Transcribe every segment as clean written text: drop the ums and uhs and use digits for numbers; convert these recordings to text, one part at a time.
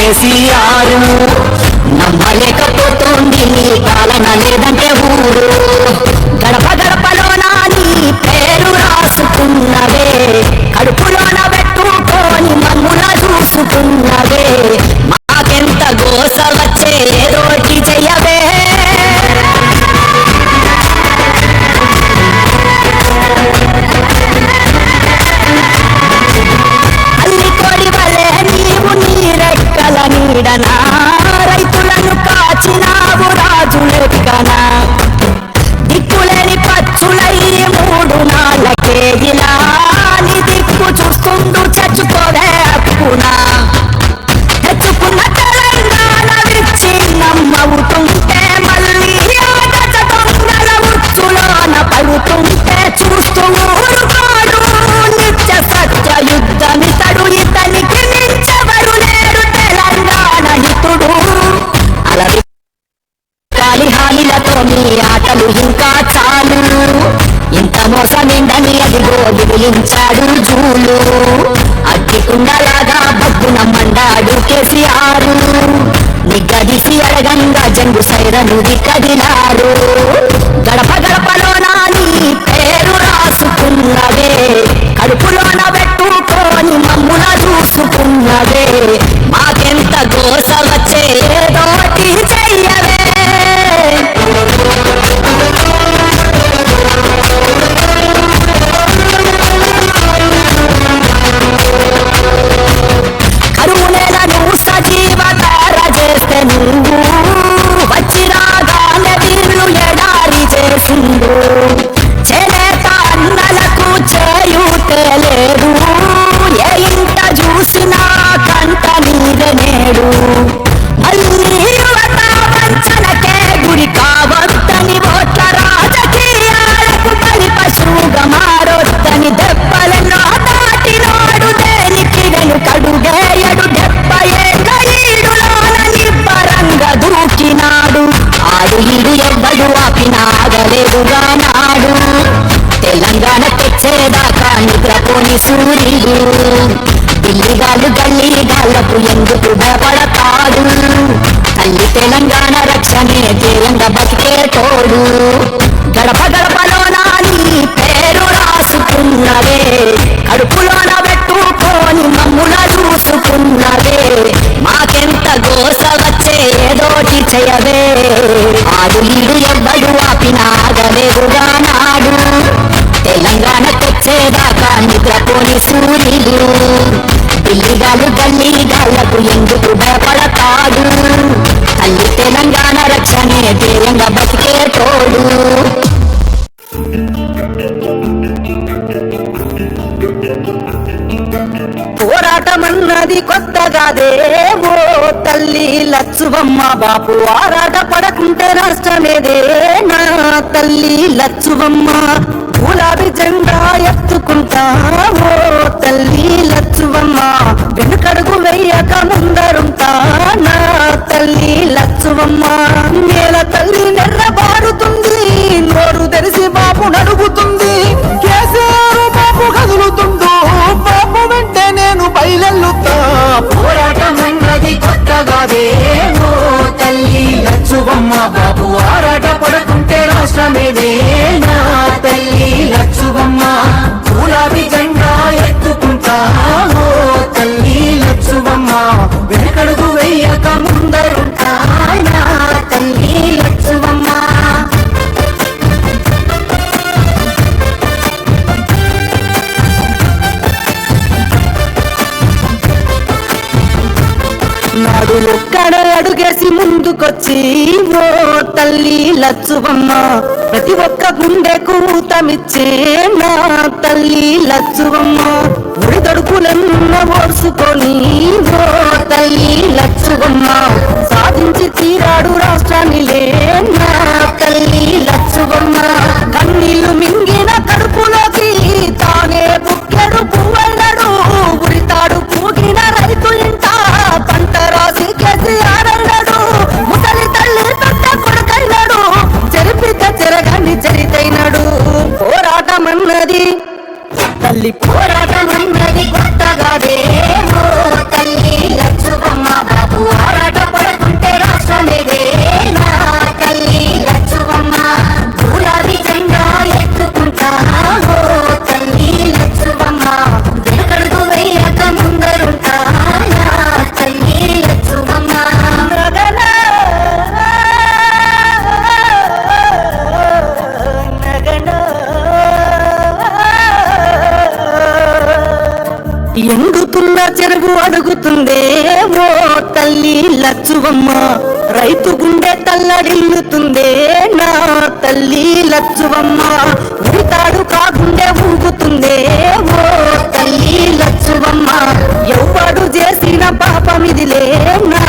కేసీఆర్ నమ్మలేకపోతుంది పాలన లేదంటే ఊరు గడప గడపలోన నీ పేరు రాసుకున్నవే కడుపులోన పెట్టుకొని మమ్ముల చూసుకున్నవే మాకెంత గోస వచ్చే ఏదోటి చెయ్యవే అల్లి కోడి వలే నీవు నీరెక్కల నీడనా రైతులను కాచినావు రాజు లెక్కనా దిక్కులేని పచ్చులై 3 నాళ్ళకే ఇలా నీ దిక్కు చూసుకుంటూ చచ్చుకోవే అప్పునా తెచ్చుకున్న తెలంగాణ విచ్చి నమ్మవుతుంటే మళ్ళీ ఆగత దొంగల ఉచ్చులోన పడుతుంటే చూస్తూ ఊరుకోడు నిత్య సత్య యుద్ధమితడు ఇతనికి మించెవరు లేరు తెలంగాణ హితుడు అలరి కాలి హానిలతో మీ ఆటలు ఇంకా చాలు ఇంత మోసమిందని అదిగో దిగులించాడు జూలు అగ్గి కుండలాగా బగ్గున మండాడు కేసీఆర్ నిగ్గదీసి అడగంగా జంగు సైరను కదిలారు గడప గడపలోన నీ పేరు రాసుకున్నవే కడుపులోన పెట్టుకొని మమ్ముల చూసుకున్నవే మాకెంత గోస వచ్చే ఏదోటి చెయ్యవే కరువు నెలను సజీవతార చేస్తే నువ్వు వచ్చి రాగానే వీళ్ళు ఎడారి చేసిండు చేనేత అన్నలకు చేయూతే లేదు ఏ ఇంట చూసినా కంట నీరే నేడు మళ్ళీ యువత వంచనకే గురి కావద్దని ఓట్ల రాజకీయాలకు బలి పశువుగా మారొద్దని దెబ్బలెన్నో దాటినోడు దేనికి వెనుకడుగేయడు 70 ఏళ్ళ ఈడులోన నిబ్బరంగా దూకినాడు ఆడు ఈడు ఎవ్వడు ఆపినాగలేదుగా నాడు తెలంగాణ తెచ్చేదాకా నిద్రపోని సూర్యుడు ఢిల్లీగాళ్ళు గల్లీగాళ్లకు ఎందుకు భయపడతాడు తల్లి తెలంగాణ రక్షణే ధ్యేయంగా బతికే తోడు గడప గడపలోన నీ పేరు రాసుకున్నవే కడుపులోన పెట్టుకొని మమ్ముల చూసుకున్నవే మాకెంత గోస వచ్చే ఏదోటి చెయ్యవే ఆడు ఈడు ఎవ్వడు ఆపినాగలేదుగా నాడు తెలంగాణ తెచ్చేదాకా నిద్రపోని సూర్యుడు ఢిల్లీగాళ్ళు గల్లీగాళ్లకు ఎందుకు భయపడతాడు తల్లి తెలంగాణ రక్షణే ధ్యేయంగా బతికే తోడు పోరాటమన్నది కొత్తగాదేమో తల్లి లచ్చువమ్మ బాపు ఆరాట పడకుంటే రాష్ట్రమేదే నా తల్లి లచ్చువమ్మ గులాబీ జెండా ఎత్తుకుంటా ఓ తల్లి లచ్చువమ్మ వెనుకడుగు వెయ్యక ముందరుంటా నా తల్లి లచ్చువమ్మ నేల తల్లి నెర్రబారుతుంది నోరు తెరిసి బాపు నడుగుతుంది కేసీఆర్ బాపు కదులుతుందో బాపు వెంటే నేను బయలెల్లుతా పోరాటమన్నది కొత్తగాదేమో తల్లి లచ్చువమ్మ బాపు ఆరాట పడుకుంటే రాష్ట్రమేదే నా తల్లి లచ్చువమ్మ గులాబీ జెండా ఎత్తుకుంటా ఓ తల్లి లచ్చువమ్మ వెనకడుగు వెయ్యక ముందరుంటా నా తల్లి లచ్చువమ్మ నాడు ఒక్కడ అడుగేసి ముందుకొచ్చి ఓ తల్లి లచ్చువమ్మ ప్రతి ఒక్క గుండె కూతమిచ్చే నా తల్లి లచ్చువమ్మ ఉడిదడుకులెన్న ఓర్చుకొని ఓ తల్లి లచ్చువమ్మ సాధించి తీరాడు రాష్ట్రానిలే నా తల్లి లచ్చువమ్మ కన్నీళ్లు మింగిన కడుపులోకి తానే బుక్కెడు పువ్వన్నాడు ఉరితాడు పూగిన రైతు ఇంట పంట రాసి కేసీఆర్ అన్నాడు ముసలి తల్లి పెద్ద కొడుకైనాడు చెరిపిత చెరగని చరితైనాడు పోరాటమన్నది తల్లి పోరాటమన్నది కొత్తగాదేమో తల్లి లచ్చువమ్మ బాపు చెరువు అడుగుతుందే ఓ తల్లి లచ్చువమ్మ, రైతు గుండె తల్లడిల్లుతుందే నా తల్లి లచ్చువమ్మ, ఉరితాడు కాగుండె ఊగుతుందే ఓ తల్లి లచ్చువమ్మ, ఎవ్వడు చేసిన పాపమిదిలే నా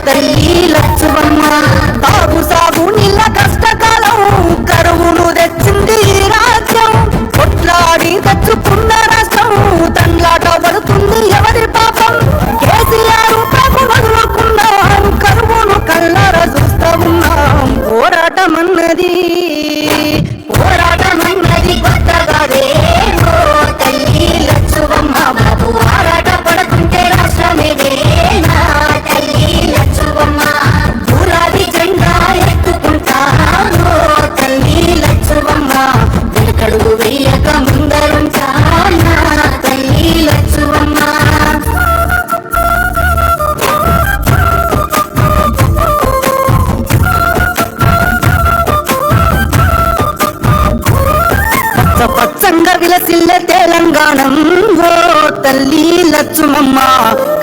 తల్లి లచ్చువమ్మ, తాగు సాగు నీళ్ళ కష్టకాలం కరువును తెచ్చింది ఈ రాజ్యం, కొట్లాడి తెచ్చుకున్న రాష్ట్రం తండ్లాట పడుతుంది ఎవరి పాపం, కేసీఆర్ పాపం వదులుకున్నాం కరువును కళ్ళార చూస్తా ఉన్నాం, పోరాటమన్నది కొత్తగాదే ఓ తల్లి లచ్చువమ్మ, బాబు ఆరాట పడుతుంటే రాష్ట్రమేదే నా తల్లి లచ్చువమ్మ, గులాబీ జెండా ఎత్తుకుంటా ఓ తల్లి లచ్చువమ్మ, వెనకడుగు వెయ్యక ముందరుంటా నా తల్లి లచ్చువమ్మ. పచ్చంగా విలసిల్లే తెలంగాణం ఓ తల్లి లచ్చుమమ్మ,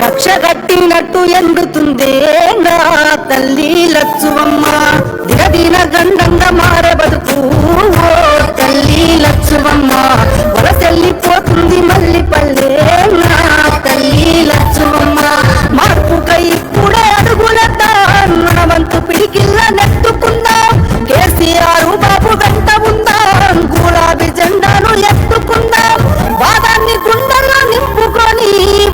కక్ష కట్టినట్టు ఎండుతుందే నా తల్లి లచ్చువమ్మ, దిగదిన గండంగా మారే బతుకు ఓ తల్లి లచ్చువమ్మ, వలసెల్లిపోతుంది మళ్ళీ పల్లె నా తల్లి లచ్చువమ్మ, మార్పుకై ఇప్పుడే అడుగులేద్దాం, మన వంతు పిడికిల్ల నెట్టుకుందాం, కేసీఆర్ బాబు వెంట ఉందాం, గులాబీ జెండాను ఎత్తుకుందాం, వాదాన్ని గుండెల్లో నింపుకొని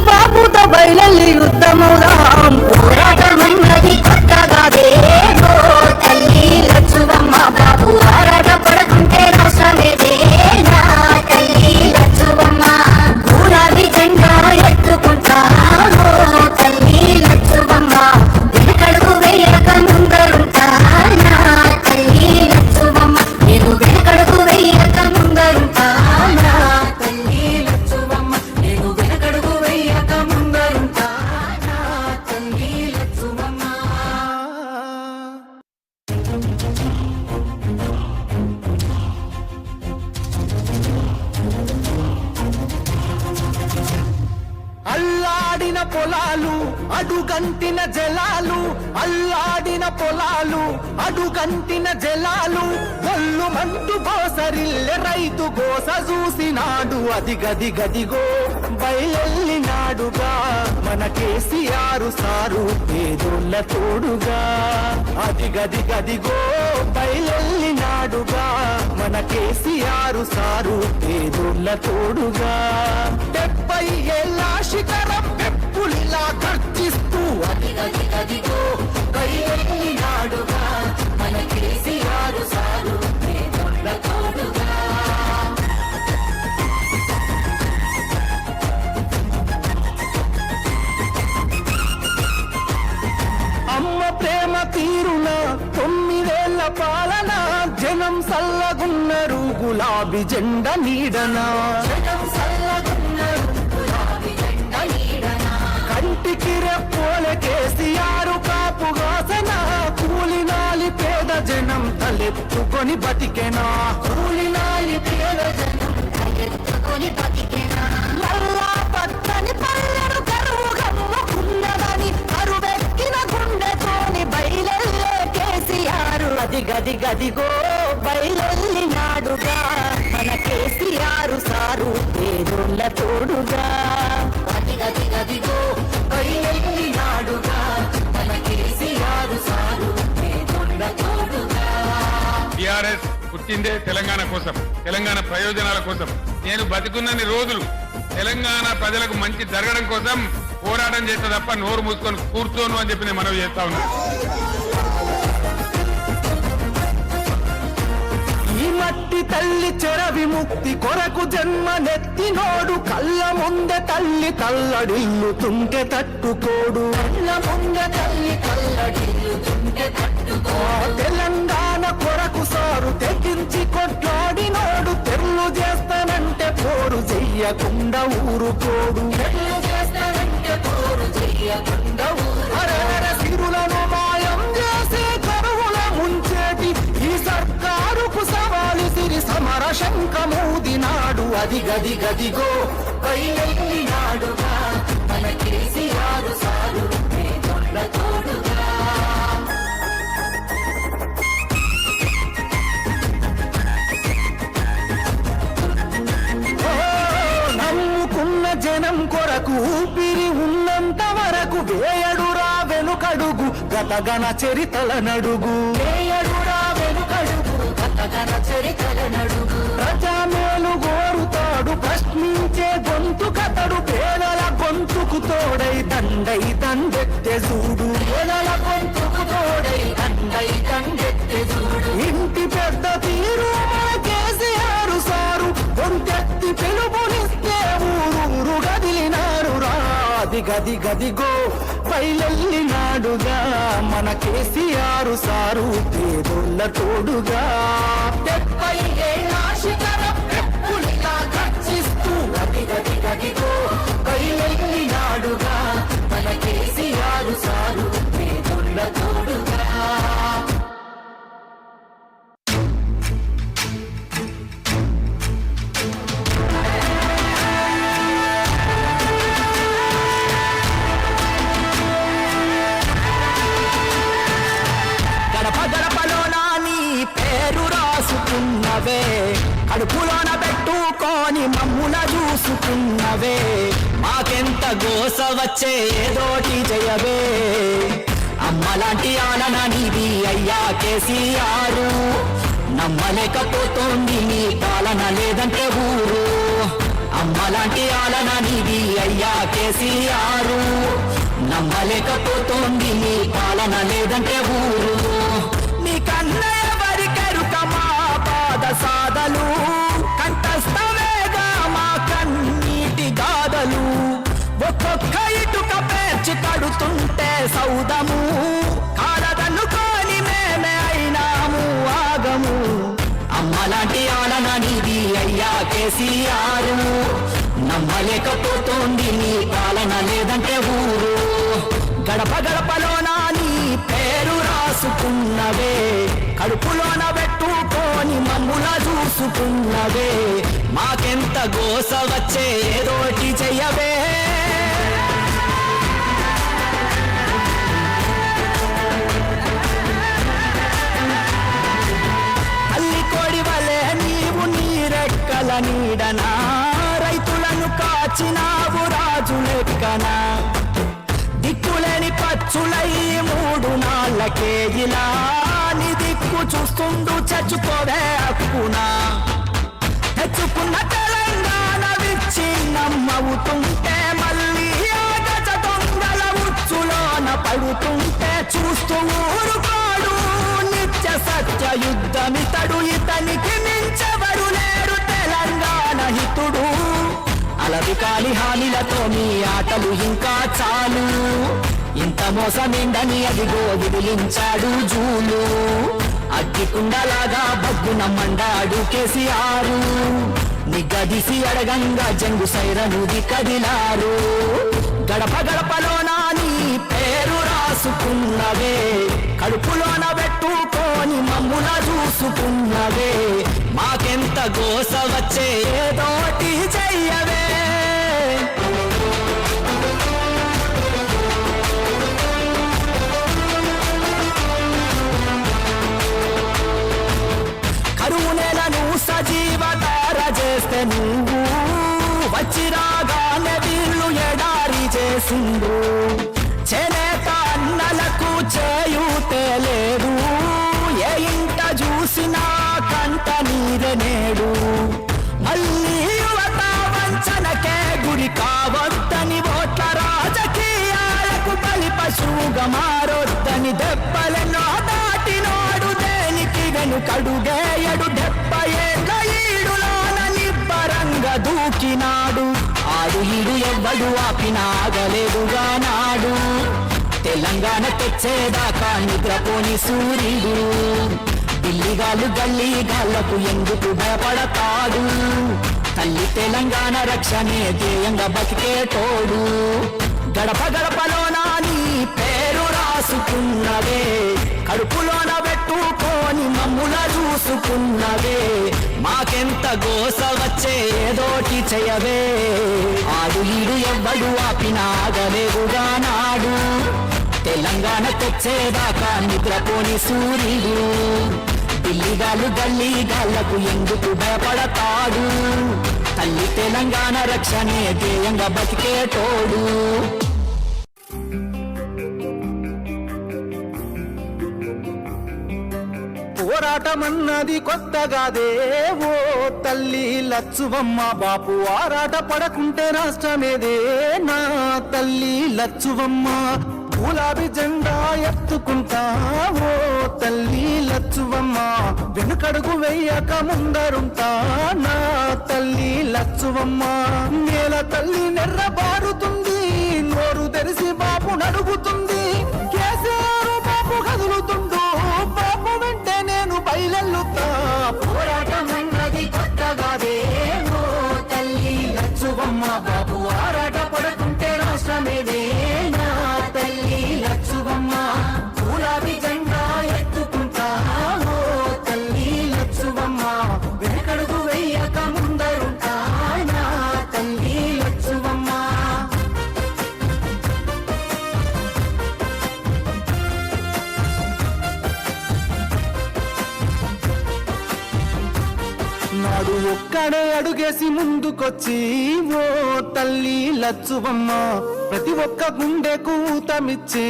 బాబుతో బయలుదేరి యుద్ధమవుదాం, పోరాటమన్నది కొత్తగాదే ఓ తల్లి లచ్చువమ్మ, బాబు ఆరాట పడుతుంటే రాష్ట్రమేదే నా తల్లి లచ్చువమ్మ, గులాబీ జెండా ఎత్తుకుంటా ఓ తల్లి లచ్చువమ్మ, వెనకడుగు వేయక ముందరుంటా నా తల్లి లచ్చువమ్మ, నేను వెనకడుగు వేయక ముందరుంటా నా తల్లి లచ్చువమ్మ, నేను వెనకడుగు వేయక ముందరుంటా నా తల్లి లచ్చువమ్మ. అల్లాడిన పొలాలు అడుగంటిన జలాలు, అల్లాడిన పొలాలు అడుగంటిన జలాలు, ఒళ్ళు మంటూ గోసరిల్లె రైతు గోస చూసినాడు, అది గది గదిగో బయలెల్లినాడుగా మన కేసీఆర్ సారు పేదోళ్ళ తోడుగా, అది గది గదిగో బయలెల్లినాడుగా మన కేసీఆర్ సారు పేదోళ్ళ తోడుగా, 70 ఏళ్ళ శిఖరం పెప్పులిలా గర్జిస్తూ అది గది గదిగో బయలెల్లినాడుగా మన కేసీఆర్ సారు పేదోళ్ళ తోడుగా. అమ్మ ప్రేమ తీరున 9 ఏళ్ల పాలన, జనం సల్లగున్నరు గులాబీ జెండ నీడనా, కంటికి రెప్పోల కేసీఆర్ కాపుగాసన, కూలినాలి పేద జనం తలెత్తుకొని బతికెనా, కూలినాలి పేద జనం తలెత్తుకొని బతికెనా, మల్లా పచ్చని పల్లెను కరువు గమ్ముకున్నదని కరువెక్కిన గుండెతోని బయలెల్లే కేసీఆర్, అది గది గదిగో బయలెల్లినాడుగా మన కేసీఆర్ సారు పేదోళ్ళ తోడుగా, అది గది గదిగో బయలెల్లినాడుగా మన కేసీఆర్ సారు పేదోళ్ళ తోడుగా. టిఆర్ఎస్ పుట్టిందే తెలంగాణ కోసం, తెలంగాణ ప్రయోజనాల కోసం. నేను బతికున్నన్ని రోజులు తెలంగాణ ప్రజలకు మంచి జరగడం కోసం పోరాటం చేస్తే తప్ప నోరు మూసుకొని కూర్చోను అని చెప్పి నేను మనవి చేస్తా ఉన్నా. ఈ మట్టి తల్లి చెర విముక్తి కొరకు జన్మనెత్తినోడు, కళ్ళ ముందే తల్లి తల్లడిల్లుతుంటే తట్టుకోడు, కళ్ళ ముందే తల్లి తల్లడిల్లుతుంటే తట్టుకోడు, తెలంగాణ కొరకు సారు తెగించి కొట్లాడినోడు, తెల్లు చేస్తానంటే పోరు చెయ్యకుండా ఊరుకోడు, తెల్లు చేస్తానంటే పోరు చెయ్యకుండా ఊరు, సిరులను మాయం చేసి కరువుల ముంచేటి ఈ సర్కారుకు సవాలు సిరి సమర శంఖమూదినాడు, అది గది గదిగో బయలెల్లినాడుగా మన వేయడురా వెనుకడుగు గతగన చరితల నడుగు వేయడురా వెనుకడుగు గతగన చరితల నడుగు ప్రజామేలు గోరుతాడు ప్రశ్నించే గొంతు కతడు పేదల గొంతుకు తోడై దండెత్తే చూడు పేదల గొంతుకు తోడై దండెత్తే చూడు ఇంటి పెద్ద తీరు కేసీఆర్ సారు గొంతెత్తి పిలుపునిస్తే ఊరూరు గదిలినారు రా గదిగో బయలెల్లినాడుగా మన కేసీఆర్ సారు పేదోళ్ళ తోడుగా 70 ఏళ్ళ శిఖరం ఎప్పుడిలా గర్జిస్తూ గదిగో బయలెల్లినాడుగా మన కేసీఆర్ సారు పేదోళ్ళ తోడుగా రాసుకున్నవే కడుపులోన పెట్టుకొని మమ్ముల చూసుకున్నవే మాకెంత గోస వచ్చే ఏదోటి జయవే అమ్మలాంటి ఆలన నీది అయ్యా కేసీఆర్ నమ్మలేకపోతోంది నీ పాలన లేదంటే ఊరు అమ్మలాంటి ఆలన నీది అయ్యా కేసీఆర్ నమ్మలేకపోతోంది నీ పాలన లేదంటే ఊరు నీ కన్నయ్య మా పాద సాధలు కంఠస్థవేగా మా కన్నీటి గాథలు ఒక్కొక్క ఇటుక పేర్చి కడుతుంటే సౌదము కాలదన్నుకొని మేమే అయినాము ఆగము అమ్మలాంటి ఆలన నీది అయ్యా కేసీఆర్ నమ్మలేకపోతోంది నీ పాలన లేదంటే ఊరు గడపలోన నీ పేరు రాసుకున్నవే కడుపులోన పెట్టుకొని మమ్ముల చూసుకున్నవే మాకెంత గోస వచ్చే ఏదోటి చెయ్యవే తల్లి కోడి వలె నీవు నీరెక్కల నీడనా రైతులను కాచినావు రాజు లెక్కనా దిక్కులేని పచ్చులై 3 నాళ్ళకే ఇలా నీ దిక్కు చూస్తుండు చచ్చుకోవే హక్కునా తెచ్చుకున్న తెలంగాణ విచ్చి నమ్మవుతుంటే మళ్ళీ గజ దొంగల ఉచ్చులోన పడుతుంటే చూస్తూ ఊరుకోడు నిత్య సత్య యుద్ధమితడు ఇతనికి మించెవరు లేరు తెలంగాణ హితుడు అలవి కాలి హానిలతో మీ ఆటలు ఇంకా చాలు ఇంత మోసమేందని అదిగో విదిలించాడు జూలు అగ్గికుండలాగా బగ్గున మండాడు కేసీఆర్ నిగ్గదీసి అడగంగా జంగు సైరనుది కదిలారు గడపలోన నీ పేరు రాసుకున్నవే కడుపులోన పెట్టుకొని మమ్ముల చూసుకున్నవే మాకెంత గోస వచ్చే ఏదోటి చెయ్యవే కరువు నెలను సజీవతార చేస్తే నువ్వు వచ్చి రాగానే వీళ్ళు ఎడారి చేసిండు చేనేత అన్నలకు చేయూతే లేదు ఏ ఇంట చూసినా కంట నీరే నేడు మళ్ళీ యువత వంచనకే గురి కావద్దని ఓట్ల రాజకీయాలకు బలి పశువుగా మారొద్దని దెబ్బలెన్నో దాటినోడు దేనికి వెనుకడుగేయడు 70 ఏళ్ళ ఈడులోన నిబ్బరంగా దూకినాడు ఆడు ఈడు ఎవ్వడు ఆపినాగలేదుగా నాడు తెలంగాణ తెచ్చేదాకా నిద్రపోని సూర్యుడు ఢిల్లీగాళ్ళు గల్లీగాళ్లకు ఎందుకు భయపడతాడు తల్లి తెలంగాణ రక్షణే ధ్యేయంగా బతికేటోడు గడపలోన నీ పేరు రాసుకున్నవే కడుపులోన పెట్టుకొని మమ్ముల చూసుకున్నవే మాకెంత గోస వచ్చే ఏదోటి చెయ్యవే ఆడు ఈడు ఎవ్వడు ఆపినాగలేదుగా నాడు తెలంగాణ తెచ్చేదాకా నిద్రపోని సూర్యుడు ఢిల్లీగాళ్ళు గల్లీగాళ్లకు ఎందుకు భయపడతాడు తల్లి తెలంగాణ రక్షణే ధ్యేయంగా బతికేటోడు పోరాటమన్నది కొత్తగాదే ఓ తల్లి లచ్చువమ్మ బాపు ఆరాట పడకుంటే రాష్ట్రమేదే నా తల్లి లచ్చువమ్మ గులాబీ జెండా ఎత్తుకుంటా ఓ తల్లి లచ్చువమ్మ వెనుకడుగు వెయ్యక ముందరుంటా నా తల్లి లచ్చువమ్మ నేల తల్లి నెర్రబారుతుంది నోరు తెరిసి బాపు నడుగుతుంది కేసీఆర్ బాపు కదులుతుండు బాపు వెంటే నేను బయలెల్లుతా పోరాటమన్నది కొత్తగాదే ఓ తల్లి లచ్చువమ్మ బాపు ఆరాట పడుకుంటే రాష్ట్రమేదే నా తల్లి లచ్చువమ్మ గులాబీ జెండా ఎత్తుకుంటా ఓ తల్లి లచ్చువమ్మ వెనకడుగు వెయ్యక ముందరుంటా నా తల్లి లచ్చువమ్మ నాడు ఒక్కడే అడుగేసి ముందుకొచ్చి ఓ తల్లి లచ్చువమ్మ ప్రతి ఒక్క గుండెకు ఊతమిచ్చే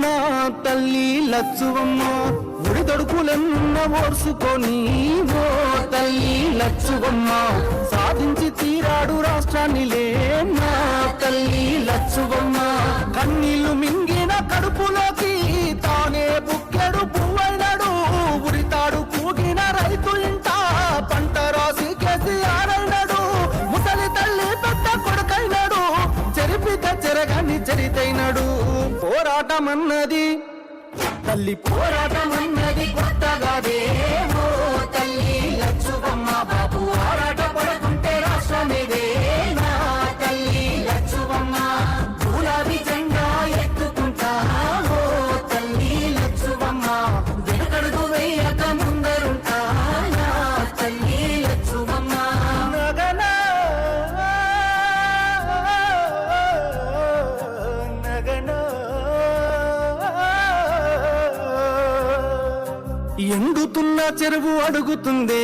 నా తల్లి లచ్చువమ్మ ఉడిదొడుకులెన్న ఓర్చుకొని ఓ తల్లి లచ్చువమ్మ సాధించి తీరాడు రాష్ట్రాన్నిలే నా తల్లి లచ్చువమ్మ కన్నీళ్లు మింగిన కడుపులోకి తానే బుక్కెడు పువ్వైనాడు ఉరితాడు కూగిన రైతు ఇంట పంట రాసి కేసీఆర్ అయినాడు ముసలి తల్లి పెద్ద కొడుకైనాడు చెరిపిత చెరగని చరితైనాడు పోరాటమన్నది తల్లి పోరాటమన్నది కొత్తగాదే ఓ తల్లి లచ్చువమ్మ బాపు ఆరాట పడుకుంటే రాష్ట్రమేదే నా తల్లి లచ్చువమ్మ గులాబీ జెండా ఎత్తుకుంటా ఓ తల్లి లచ్చువమ్మ వెనకడుగు వేయక ముందరుంటా నా తల్లి లచ్చువమ్మ నగనా నగనా ఎండుతున్న చెరువు అడుగుతుందే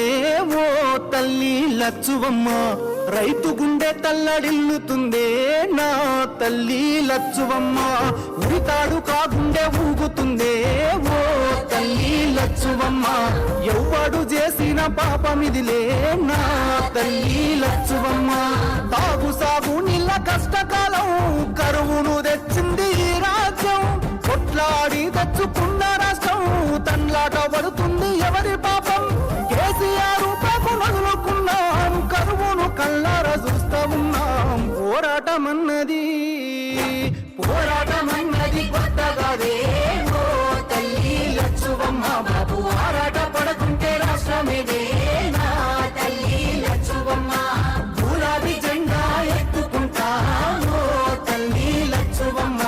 ఓ తల్లి లచ్చువమ్మ రైతు గుండె తల్లడిల్లుతుందే నా తల్లి లచ్చువమ్మ ఉరితాడు కాగుండె ఊగుతుందే ఓ తల్లి లచ్చువమ్మ ఎవ్వడు చేసిన పాపమిదిలే నా తల్లి లచ్చువమ్మ తాగు సాగు నీళ్ళ కష్టకాలం కరువును తెచ్చింది ఈ రాజ్యం కొట్లాడి తెచ్చుకున్న రాష్ట్రం తన్లాట పడుతుంది ఎవరి పాపం కేసీఆర్ పాప మొదలుకున్నాం కరువును కళ్ళారా చూస్తా ఉన్నాం పోరాటమన్నది కొత్తగాదే ఓ తల్లి లచ్చువమ్మ బాపు ఆరాట పడుకుంటే రాష్ట్రమేదే నా తల్లి లచ్చువమ్మ గులాబీ జెండా ఎత్తుకుంటా ఓ తల్లి లచ్చువమ్మ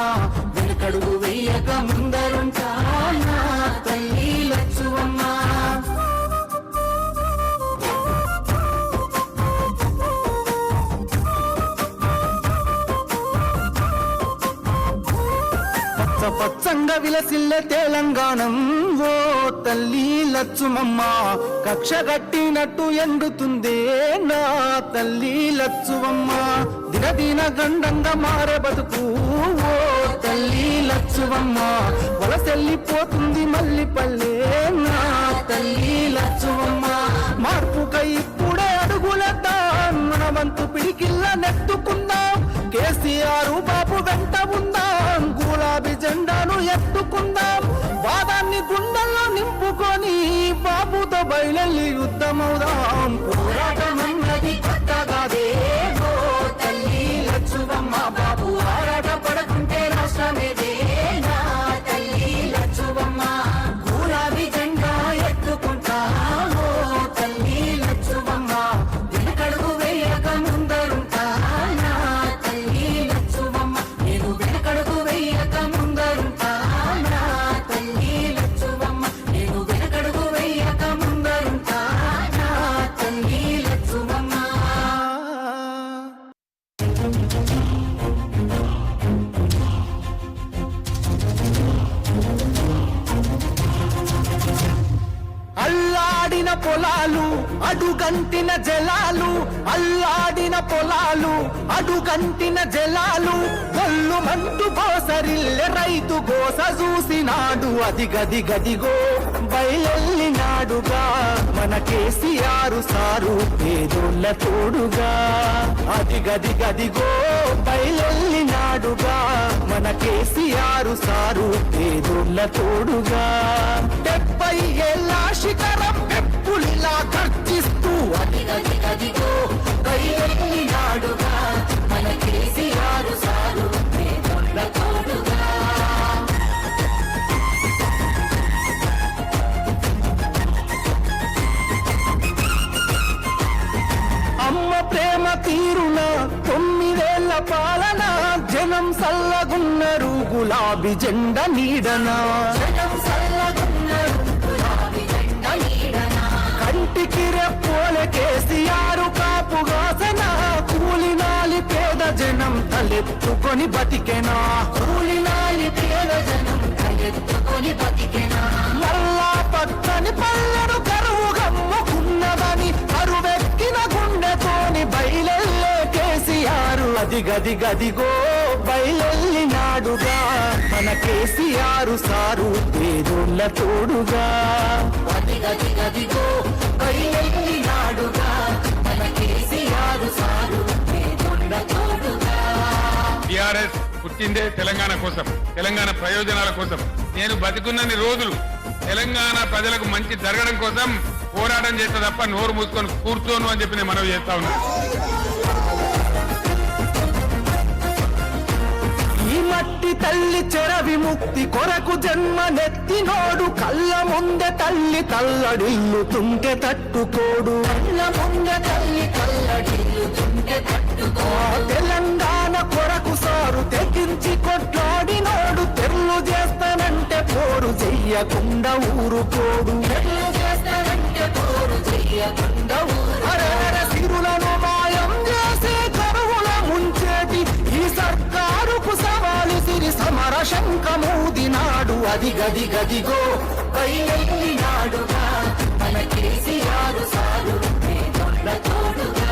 వెనకడుగు వెయ్యక ముందరుంటా నా తల్లి లచ్చువమ్మ పచ్చంగా విలసిల్లే తెలంగాణం ఓ తల్లి లచ్చుమమ్మ కక్ష కట్టినట్టు ఎండుతుందే నా తల్లి లచ్చువమ్మ దినదిన గండంగా మారే బతుకు ఓ తల్లి లచ్చువమ్మ వలసెల్లిపోతుంది మళ్ళీ పల్లె నా తల్లి లచ్చువమ్మ మార్పుకై ఇప్పుడే అడుగులేద్దాం మన వంతు పిడికిల్ల నెట్టుకుందాం కేసీఆర్ బాబు వెంట ఉందాం గులాబీ జెండాను ఎత్తుకుందాం వాదాన్ని గుండెల్లో నింపుకొని బాబుతో బయలెల్లి యుద్ధమవుదాం పోరాటమన్నది కొత్తగాదే ఓ తల్లి లచ్చువమ్మ బాబు ఆరాట పడుకుంటే రాష్ట్రమేదే నా తల్లి లచ్చువమ్మ గులాబీ జెండా ఎత్తుకుంటా ఓ తల్లి లచ్చువమ్మ వెనకడుగు వేయక ముందరుంటా నా తల్లి లచ్చువమ్మ నేను వెనకడుగు వేయక ముందరుంటా నా తల్లి లచ్చువమ్మ నేను వెనకడుగు వేయక ముందరుంటా నా తల్లి పొలాలు అడుగంటిన జలాలు అల్లాడిన పొలాలు అడుగంటిన జలాలు ఒళ్ళు మంటూ గోసరిల్లె రైతు గోస చూసినాడు అది గది గదిగో బయలెల్లినాడుగా మన కేసీఆర్ సారు పేదోళ్ళ తోడుగా అది గది గదిగో బయలెల్లినాడుగా మన కేసీఆర్ సారు పేదోళ్ళ తోడుగా 70 ఏళ్ళ శిఖరం పెప్పులిలా గర్జిస్తూ అది గది గదిగో బయలెల్లినాడుగా మన కేసీఆర్ సారు పేదోళ్ళ తోడుగా అమ్మ ప్రేమ తీరున 9 ఏళ్ల పాలన జనం సల్లగున్నరు గులాబీ జెండ నీడనా కంటికి రెప్పోలే కేసీఆర్ కాపుగాసన కూలినాలి పేద జనం తలెత్తుకొని బతికెనా కూలినాలి పేద జనం తలెత్తుకొని బతికెనా మల్లా పచ్చని పల్లెను కరువు గమ్ముకున్నదని కరువెక్కిన గుండెతోని బయలెల్లే కేసీఆర్ అది గది గదిగో బయలెల్లినాడుగా మన కేసీఆర్ సారు పేదోళ్ళ తోడుగా అది గది గదిగో బయలెల్లినాడుగా మన కేసీఆర్ సారు పేదోళ్ళ తోడుగా. టిఆర్ఎస్ పుట్టిందే తెలంగాణ కోసం, తెలంగాణ ప్రయోజనాల కోసం. నేను బతికున్నన్ని రోజులు తెలంగాణ ప్రజలకు మంచి జరగడం కోసం పోరాటం చేస్తా తప్ప నోరు మూసుకొని కూర్చోను అని చెప్పి నేను మనవి చేస్తా ఉన్నా. ఈ మట్టి తల్లి చెర విముక్తి కొరకు జన్మనెత్తినోడు కళ్ళ ముందే తల్లి తల్లడిల్లుతుంటే తట్టుకోడు కళ్ళ ముందే తల్లి తల్లడిల్లుతుంటే తట్టుకో తెలంగాణ కొరకు సారు తెగించి కొట్లాడినోడు తెల్లు చేస్తానంటే పోరు చెయ్యకుండా ఊరుకోడు తెల్లు చేస్తానంటే పోరు చెయ్యకుండా ఊరు సిరులను మాయం చేసే కరువుల ముంచేటి ఈ సర్కారుకు సవాలు సిరి సమర శంఖమూదినాడు అది గది గదిగో బయలెల్లినాడుగా మన కేసీఆర్ సారు పేదోళ్ళ తోడుగా.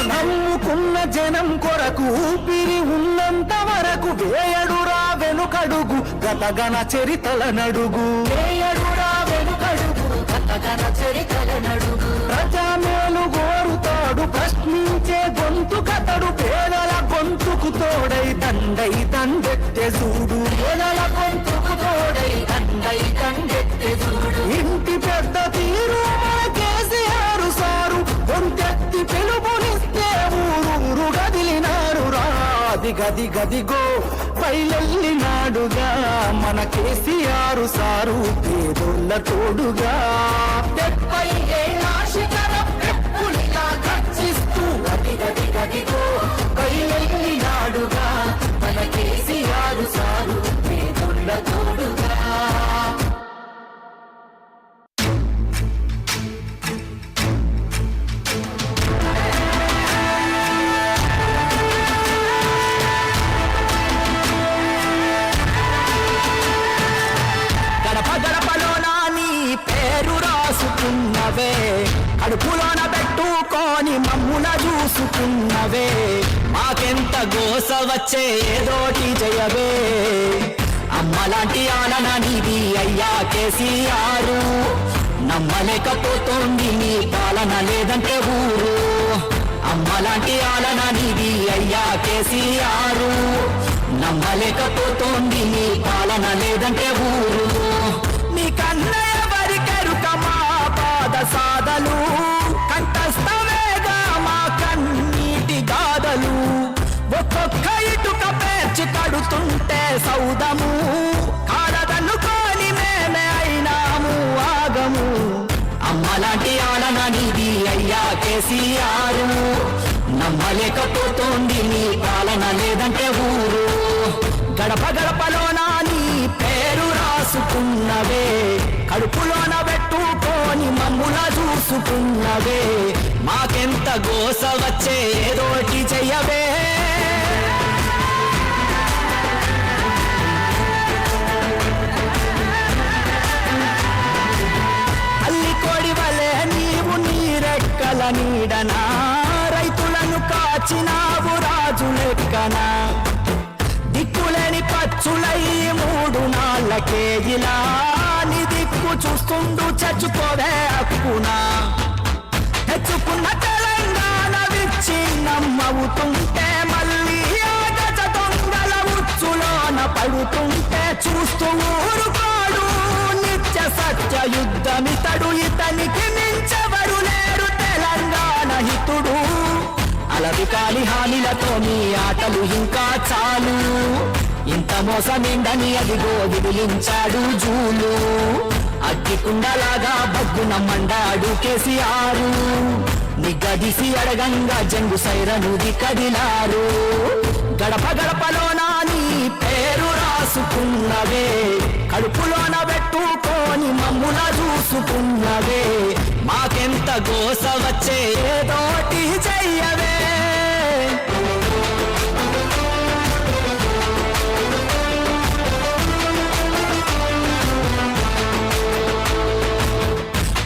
నమ్ముకున్న జనం కొరకు ఊపిరి ఉన్నంత వరకు వేయడురా వెనుకడుగు గతగన చరితల నడుగు వేయడురా వెనుకడుగు గతగన చరితల నడుగు ప్రజామేలు గోరుతాడు ప్రశ్నించే గొంతు కతడు పేదల గొంతుకు తోడై దండై దండెత్తే చూడు పేదల గొంతుకు తోడై దండై దండెత్తే చూడు ఇంటి పెద్ద తీరు కేసీఆర్ సారు గొంతెత్తి పిలుపునిస్తే ఊరూరు గదిలినారు రాది గది గదిగో బయలెల్లినాడుగా మన కేసీఆర్ సారు పేదోళ్ళ తోడుగా 70 ఏళ్ళ శిఖరం పెప్పులిలా గర్జిస్తూ గది గది గదిగో బయలెల్లినాడుగా మన కేసీఆర్ సారు పేదోళ్ళ తోడుగా. రాసుకున్నవే కడుపులోన పెట్టుకొని మమ్ముల చూసుకున్నవే మాకెంత గోస వచ్చే ఏదోటి జయవే అమ్మలాంటి ఆనన నీది అయ్యా కేసీఆర్ నమ్మలేకపోతోంది నీ పాలన లేదంటే ఊరు అమ్మలాంటి ఆలన నీది అయ్యా కేసీఆర్ నమ్మలేకపోతోంది నీ పాలన లేదంటే ఊరు నీ కన్నయ్య వరికెరుక మా పాద సాధలు కంఠస్థవేగా మా కన్నీటి గాథలు ఒక్కొక్క ఇటుక పేర్చి కడుతుంటే సౌదము కాడదన్నుకొని మేమే అయినాము ఆగము అమ్మలాంటి ఆలన నీది అయ్యా కేసీఆర్ నమ్మలేకపోతోంది నీ పాలన లేదంటే ఊరు గడప గడపలోన నీ పేరు రాసుకున్నవే కడుపులోన పెట్టుకొని మమ్ముల చూసుకున్నవే మాకెంత గోస వచ్చే ఏదోటి చెయ్యవే నీడనా రైతులను కాచినావు రాజు లెక్కనా దిక్కులేని పచ్చులై 3 నాళ్ళకే ఇలా నీ దిక్కు చూస్తుండు చచ్చుకోవే హక్కునా తెచ్చుకున్న తెలంగాణ విచ్ఛిన్నమవుతుంటే మళ్ళీ ఆగజ దొంగల ఉచ్చులోన పడుతుంటే చూస్తూ ఊరుకోడు నిత్య సత్య యుద్ధమితడు ఇతనికి మించెవరు లేరు తెలంగాణ హితుడు అలవి కాలి హామీలతో నీ ఆటలు ఇంకా చాలు ఇంత మోసమేందని అదిగో విదిలించాడు జూలు అగ్గికుండలాగా బగ్గున మండాడు కేసీఆర్ నిగ్గదీసి అడగంగా జంగు సైరనుది కదిలారు గడప గడపలోన నీ పేరు రాసుకున్నవే కడుపులోన పెట్టుకొని మమ్ముల చూసుకున్నవే మాకెంత గోస వచ్చే ఏదోటి చెయ్యవే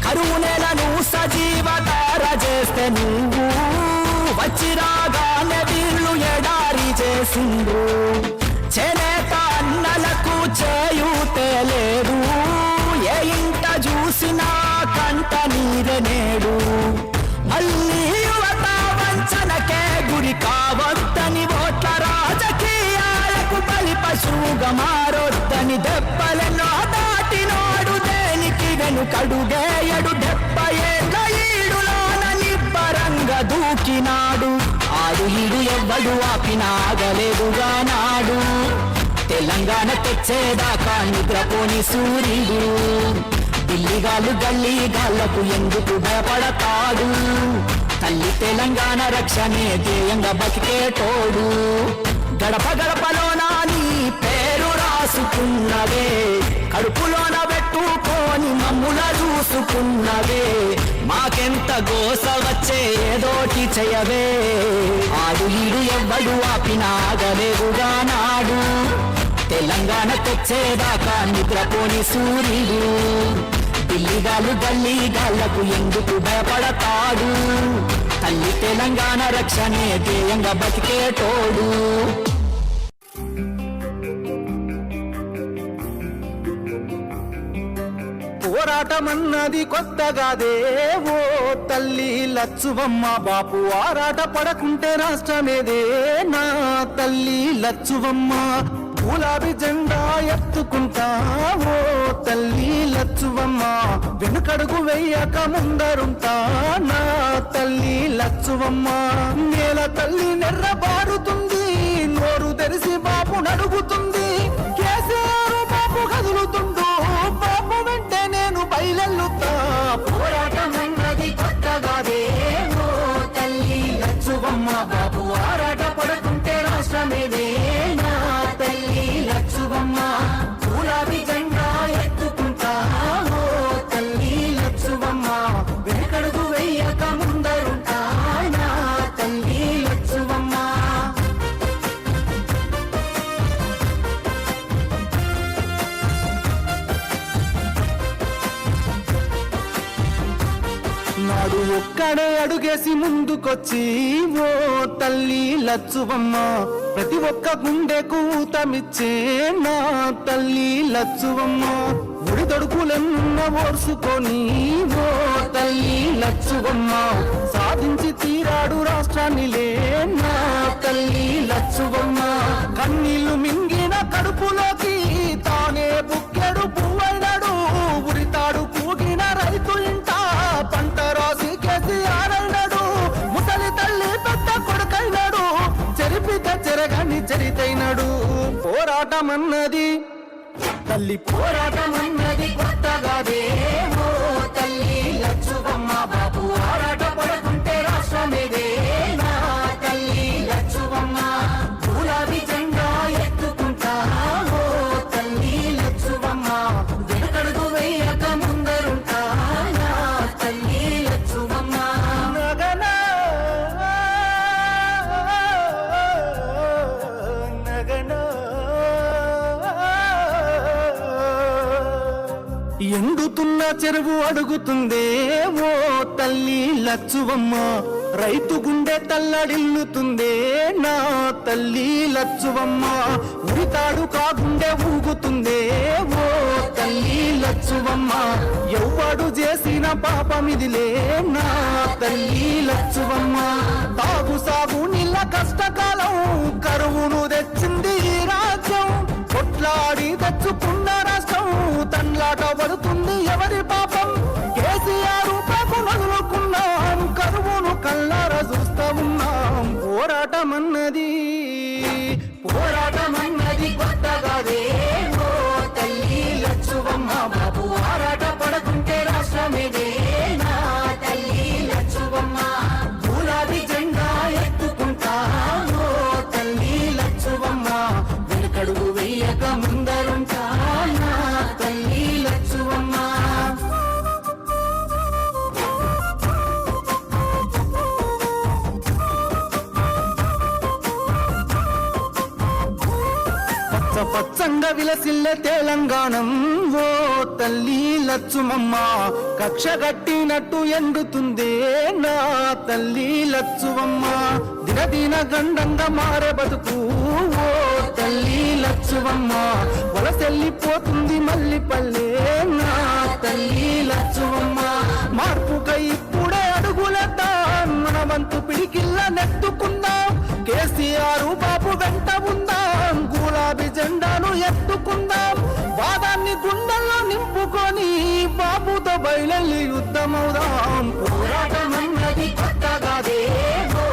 కరువు నెలను సజీవతార చేస్తే నువ్వు వచ్చి రాగానే వీళ్ళు ఎడారి చేసిండు చేనేత అన్నలకు చేయూతే లేదు ఏ ఇంట చూసినా కంట నీరే నేడు మళ్ళీ యువత వంచనకే గురి కావద్దని ఓట్ల రాజకీయాలకు బలి పశువుగా మారొద్దని దెబ్బలెన్నో దాటినోడు దేనికి వెనుకడుగేయడు 70 ఏళ్ళ ఈడులోన నిబ్బరంగా దూకినాడు ఆడు ఈడు ఎవ్వడు ఆపినాగలేదుగా నాడు తెలంగాణ తెచ్చేదాకా నిద్రపోని సూర్యుడు ఢిల్లీగాళ్ళు గల్లీగాళ్లకు ఎందుకు భయపడతాడు తల్లి తెలంగాణ రక్షణే ధ్యేయంగా బతికేటోడు గడప గడపలోన నీ పేరు రాసుకున్నవే కడుపులోన పెట్టుకొని మమ్ముల చూసుకున్నవే మాకెంత గోస వచ్చే ఏదోటి చెయ్యవే ఆడు ఈడు ఎవ్వడు ఆపినాగలేదుగా నాడు తెలంగాణ తెచ్చేదాకా నిద్రపోని సూర్యుడు ఢిల్లీగాళ్ళు గల్లీగాళ్లకు ఎందుకు భయపడతాడు తల్లి తెలంగాణ రక్షణే ధ్యేయంగా బతికేటోడు పోరాటమన్నది కొత్తగాదే ఓ తల్లి లచ్చువమ్మ బాపు ఆరాట పడకుంటే రాష్ట్రమేదే నా తల్లి లచ్చువమ్మ గులాబీ జెండా ఎత్తుకుంటా ఓ తల్లి లచ్చువమ్మ వెనుకడుగు వెయ్యక ముందరుంటా నా తల్లి లచ్చువమ్మ నేల తల్లి నెర్రబారుతుంది నోరు తెరిసి బాపు నడుగుతుంది కేసీఆర్ బాపు కదులుతుండు బాపు వెంటే నేను బయలెల్లుతా పోరాటమన్నది కొత్తగాదే ఓ తల్లి లచ్చువమ్మ బాపు ఆరాట పడుతుంటే రాష్ట్రమేదే నా తల్లి లచ్చువమ్మ గులాబీ జెండా ఎత్తుకుంటా ఓ తల్లి లచ్చువమ్మ వెనకడుగు వెయ్యక ముందరుంటా నా తల్లి లచ్చువమ్మ నాడు ఒక్కడే అడుగేసి ముందుకొచ్చి ఓ తల్లి లచ్చువమ్మ ప్రతి ఒక్క గుండె కూతమిచ్చే నా తల్లి లచ్చువమ్మ ముడిదొడుకులెన్న ఓర్చుకొని ఓ తల్లి లచ్చువమ్మ సాధించి తీరాడు రాష్ట్రాన్నిలే నా తల్లి లచ్చువమ్మ కన్నీళ్లు మింగిన కడుపులోకి తానే బుక్కెడు పువ్వైనాడు ఉరితాడు పూగిన రైతు ఇంట పంట రాసి కేసీఆర్ అయినాడు ముసలి తల్లి పెద్ద కొడుకైనాడు చెరిపితే చెరగని చరితైనాడు పోరాటమన్నది తల్లి పోరాటమన్నది కొత్తగాదే ఓ తల్లి లచ్చువమ్మ బాపు ఆరాట పడుతుంటే రాష్ట్రమేదే నా తల్లి లచ్చువమ్మ గులాబీ జెండా ఎత్తుకుంటా ఓ తల్లి లచ్చువమ్మ వెనకడుగు వెయ్యక ముందరుంటా నా తల్లి లచ్చువమ్మ నగనా నగనా ఎండు మురుగుతున్న చెరువు అడుగుతుందే ఓ తల్లి లచ్చువమ్మ రైతు గుండె తల్లడిల్లుతుందే నా తల్లి లచ్చువమ్మ ఉరితాడు కాగుండె ఊగుతుందే ఓ తల్లి లచ్చువమ్మ ఎవ్వడు చేసిన పాపమిదిలే నా తల్లి లచ్చువమ్మ తాగు సాగు నీళ్ళ కష్టకాలం కరువును తెచ్చింది ఈ రాజ్యం కొట్లాడి తెచ్చుకున్న రాష్ట్రం తండ్లాట పడుతుంది ఎవరి పాపం కేసీఆర్ పాపం వదులుకున్నాం కరువును కళ్ళారా చూస్తా ఉన్నాం పోరాటమన్నది కొత్తగాదే ఓ తల్లి లచ్చువమ్మ బాబు ఆరాట పడుతుంటే రాష్ట్రమేదే నా తల్లి లచ్చువమ్మ గులాబీ జెండా ఎత్తుకుంటా ఓ తల్లి లచ్చువమ్మ వెనుకడుగు వెయ్యక ముందరుంటా నా తల్లి లచ్చువమ్మ పచ్చంగా విలసిల్లే తెలంగాణం ఓ తల్లి లచ్చుమమ్మ కక్ష కట్టినట్టు ఎండుతుందే నా తల్లి లచ్చువమ్మ దినదిన గండంగా మారే బతుకు ఓ తల్లి లచ్చువమ్మ వలసెల్లిపోతుంది మళ్ళీ పల్లె నా తల్లి లచ్చువమ్మ మార్పుకై ఇప్పుడే అడుగులేద్దాం మన వంతు పిడికిల్ల నెట్టుకుందాం కేసీఆర్ బాబు వెంట ఉందాం గులాబీ జెండాను ఎత్తుకుందాం వాదాన్ని గుండెల్లో నింపుకొని బాబుతో బయలెల్లి యుద్ధమవుదాం పోరాటమన్నది కొత్తగాదే ఓ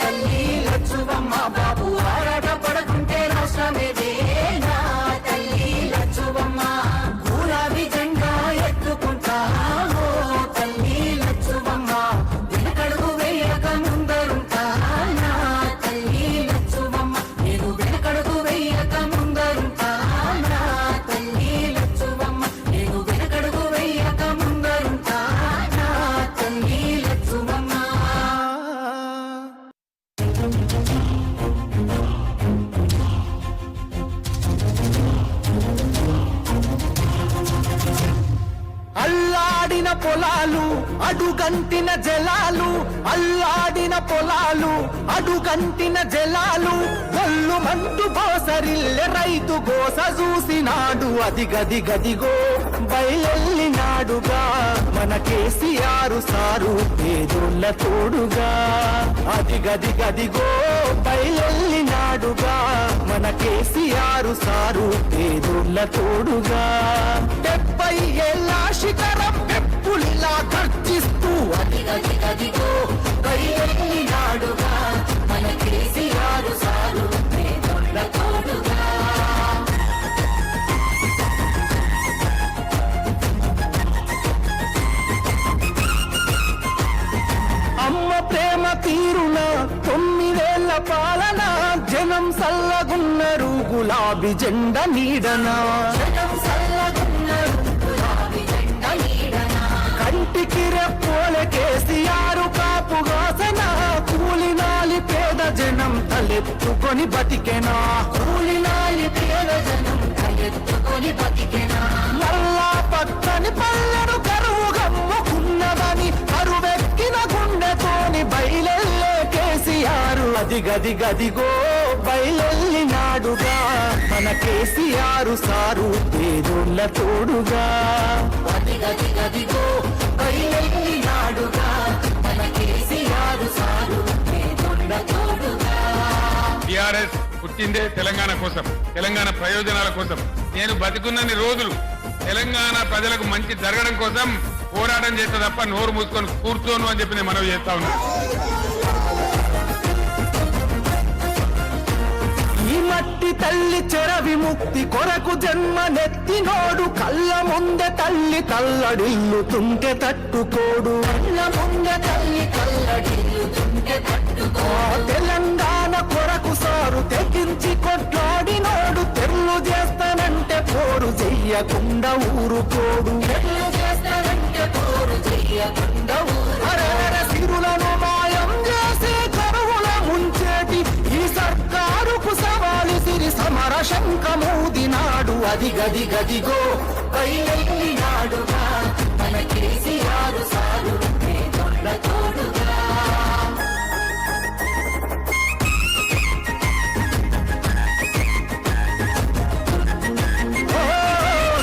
తల్లి లచ్చువమ్మ బాబు ఆరాట పడుతుంటే రాష్ట్రమేదే నా తల్లి లచ్చువమ్మ గులాబీ జెండా ఎత్తుకుంటా ఓ తల్లి లచ్చువమ్మ వెనకడుగు వేయక ముందరుంటా నా తల్లి లచ్చువమ్మ నేను వెనకడుగు వేయక ముందరుంటా నా తల్లి లచ్చువమ్మ నేను వెనకడుగు వేయక ముందరుంటా నా తల్లి లచ్చువమ్మ అల్లాడిన పొలాలు అడుగంటిన జలాలు అల్లాడిన పొలాలు అడుగంటిన జలాలు ఒళ్ళు మంటు గోసరిల్లె రైతు గోస చూసినాడు అది గది గదిగో బయలెల్లినాడుగా మన కేసీఆర్ సారు పేదోళ్ళ తోడుగా అది గది గదిగో బయలెల్లినాడుగా మన కేసీఆర్ సారు పేదోళ్ళ తోడుగా 70 ఏళ్ళ శిఖరం పెప్పులిలా గర్జిస్తూ అది గది గదిగో బయలెల్లినాడుగా మన కేసీఆర్ సారు పేదోళ్ళ తోడుగా అమ్మ ప్రేమ తీరున 9 ఏళ్ల పాలన జనం సల్లగున్నరు గులాబీ జెండ నీడనా కంటికి రెప్పోల కేసీఆర్ కాపుగాసన కూలినాలి పేద జనం తలెత్తుకొని బతికెనా కూలినాలి పేద జనం తలెత్తుకొని బతికెనా మళ్ళా పక్కని పల్లెను కరువు గమ్ముకున్నదని కరువెక్కిన గుండెతోని బయలెల్లే కేసీఆర్ అది గది గదిగో బయలెల్లినాడుగా మన కేసీఆర్ సారు పేదోళ్ళ తోడుగా అది గది గదిగో బయలెల్లినాడుగా మన కేసీఆర్ సారు పేదోళ్ళ తోడుగా టిఆర్ఎస్ పుట్టిందే తెలంగాణ కోసం, తెలంగాణ ప్రయోజనాల కోసం. నేను బతికున్నన్ని రోజులు తెలంగాణ ప్రజలకు మంచి జరగడం కోసం పోరాటం చేస్తే తప్ప నోరు మూసుకొని కూర్చోను అని చెప్పి నేను మనవి చేస్తా ఉన్నా. ఈ మట్టి తల్లి చెర విముక్తి కొరకు జన్మనెత్తినోడు కళ్ళ ముందే తల్లి తల్లడిల్లుతుంటే తట్టుకోడు కళ్ళ ముందే తల్లి తల్లడిల్లుతుంటే తట్టుకో తెలంగాణ కొరకు సారు తెగించి కొట్లాడినోడు తెల్లు చేస్తానంటే పోరు చెయ్యకుండా ఊరుకోడు తెల్లు చేస్తానంటే పోరు చెయ్యకుండా సిరులను మాయం చేసి కరువుల ముంచేటి ఈ సర్కారుకు సవాలు సిరి సమర శంఖమూదినాడు అది గది గదిగో బయలెల్లినాడుగా మన కేసీఆర్ సారు పేదోళ్ళ తోడుగా.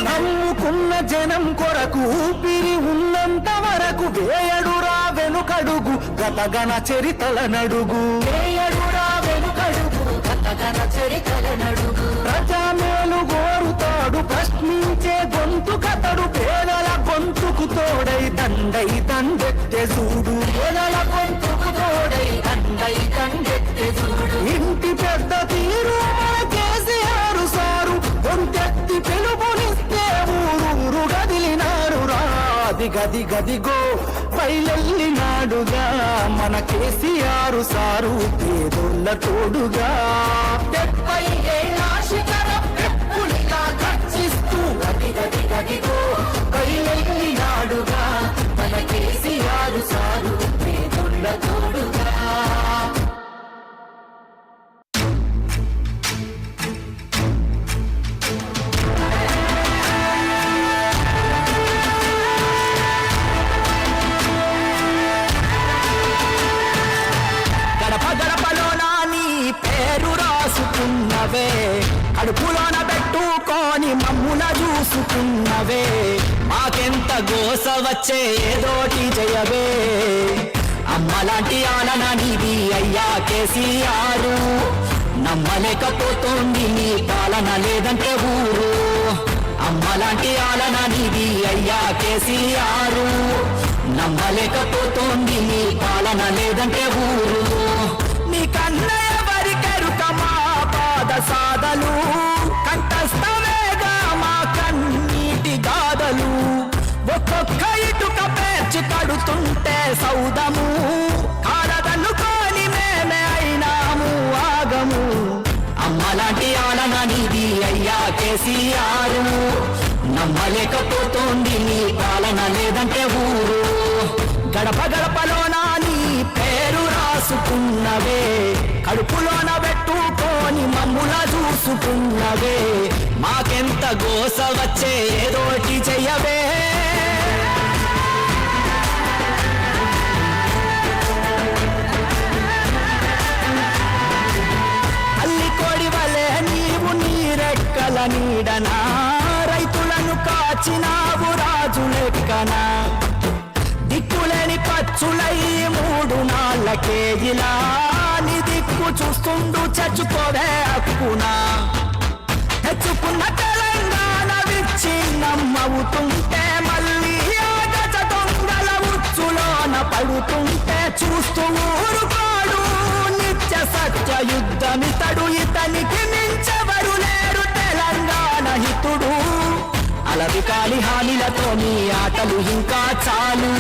నమ్ముకున్న జనం కొరకు ఊపిరి ఉన్నంత వరకు వేయడురా వెనుకడుగు గతగన చరితల నడుగు. వేయడురా వెనుకడుగు గతగన చరితల నడుగు. ప్రజామేలు గోరుతాడు ప్రశ్నించే గొంతు కతడు పేదల గొంతుకు తోడై దండై దండెత్తే చూడు. పేదల గొంతుకు తోడై దండై దండెత్తే చూడు. ఇంటి పెద్ద తీరు మన కేసీఆర్ సారు గొంతెత్తి పిలుపునిస్తే ఊరూరు గదిలినారు రా. గది గదిగో బయలెల్లినాడుగా మన కేసీఆర్ సారు పేదోళ్ళ తోడుగా. 70 ఏళ్ల శిఖరం ఎప్పుడిలా గర్జిస్తూ గది గది గదిగో బయలెల్లినాడుగా మన కేసీఆర్ సారు పేదోళ్ళ తోడుగా. గడప గడపలోన నీ పేరు రాసుకున్నవే కడుపులోన పెట్టుకొని మమ్ముల చూసుకున్నవే మాకెంత గోస వచ్చే ఏదోటి జయవే అమ్మలాంటి ఆలన నీది అయ్యా కేసీఆర్ నమ్మలేకపోతోంది నీ పాలన లేదంటే ఊరు అమ్మలాంటి ఆలన నీది అయ్యా కేసీఆర్ నమ్మలేకపోతోంది నీ పాలన లేదంటే ఊరు నీ కన్నయ్య వరికెరుక మా పాద సాధలు కంఠస్థవేగా మా కన్నీటి గాథలు ఒక్కొక్క ఇటుక పేర్చి కడుతుంటే సౌదము కాలదన్నుకొని మేమే అయినాము ఆగము అమ్మలాంటి ఆలన నీది అయ్యా కేసీఆర్ నమ్మలేకపోతోంది నీ పాలన లేదంటే ఊరు గడప గడపలోన నీ పేరు రాసుకున్నవే కడుపులోన పెట్టుకొని మమ్ముల చూసుకున్నవే మాకెంత గోస వచ్చే ఏదోటి చెయ్యవే అల్లి కోడి వలె నీవు నీరెక్కల నీడనా రైతులను కాచినావు రాజు లెక్కనా దిక్కులేని పచ్చులై 3 నాళ్ళకే ఇలా నీ దిక్కు చూస్తుండు చచ్చుకోవే హక్కునా తెచ్చుకున్న తెలంగాణ విచ్ఛిన్నమవుతుంటే మళ్ళీ ఆగజ దొంగల ఉచ్చులోన పడుతుంటే చూస్తూ ఊరుకోడు నిత్య సత్య యుద్ధమితడు ఇతనికి మించెవరు లేరు తెలంగాణ హితుడు అలవి కాలి హానిలతో నీ ఆటలు ఇంకా చాలు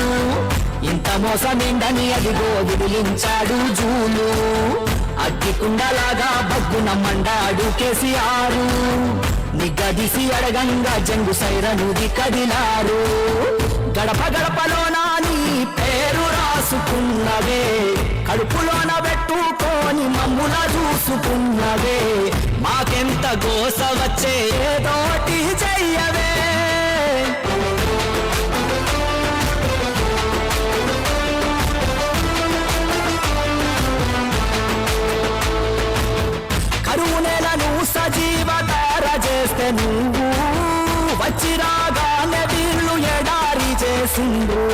ఇంత మోసమిండని అదిగో విదిలించాడు జూలు అగ్గికుండలాగా బగ్గున మండాడు కేసీఆర్ నిగ్గదీసి అడగంగా జంగు సైరనుది కదిలారు గడప గడపలోన నీ పేరు రాసుకున్నవే కడుపులోన పెట్టుకొని మమ్ముల చూసుకున్నవే మాకెంత గోస వచ్చే ఏదోటి చెయ్యవే కరువు నెలను సజీవతార చేస్తే నువ్వు వచ్చి రాగానే వీళ్ళు ఎడారి చేసిండ్రు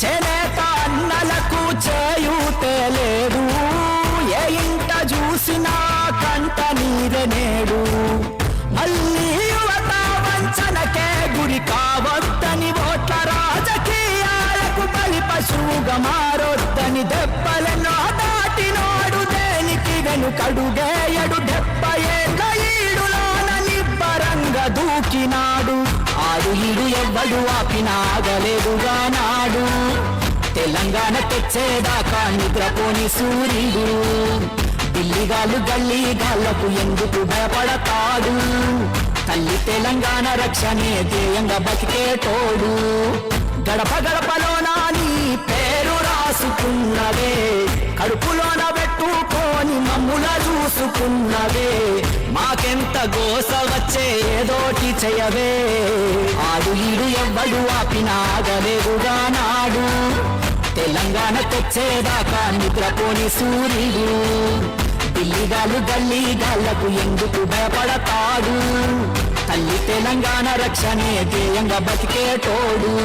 చేనేత అన్నలకు చేయూతే లేదు ఏ ఇంట చూసినా కంట నీరే నేడు మళ్ళీ యువత వంచనకే గురి కావద్దని ఓట్ల రాజకీయాలకు బలి పశువుగా మారొద్దని దెబ్బలెన్నో దాటినోడు దేనికి వెనుకడుగేయడు 70 ఏళ్ళ ఈడులోన నిబ్బరంగా దూకినాడు ఆడు ఈడు ఎవ్వడు ఆపినాగలేదుగా నాడు తెలంగాణ తెచ్చేదాకా నిద్రపోని సూర్యుడు ఢిల్లీగాళ్ళు గల్లీగాళ్లకు ఎందుకు భయపడతాడు తల్లి తెలంగాణ రక్షణే ధ్యేయంగా బతికేటోడు గడప గడపలోన నీ పేరు రాసుకున్నవే కడుపులోన పెట్టుకొని మమ్ముల చూసుకున్నవే మాకెంత అంత గోస వచ్చే ఏదోటి చెయ్యవే ఆడు ఈడు ఎవ్వడు ఆపినాగలేదుగా నాడు తెలంగాణ తెచ్చేదాకా నిద్రపోని సూర్యుడు ఢిల్లీగాళ్ళు గల్లీగాళ్లకు ఎందుకు భయపడతాడు తల్లి తెలంగాణ రక్షణే ధ్యేయంగా బతికేటోడు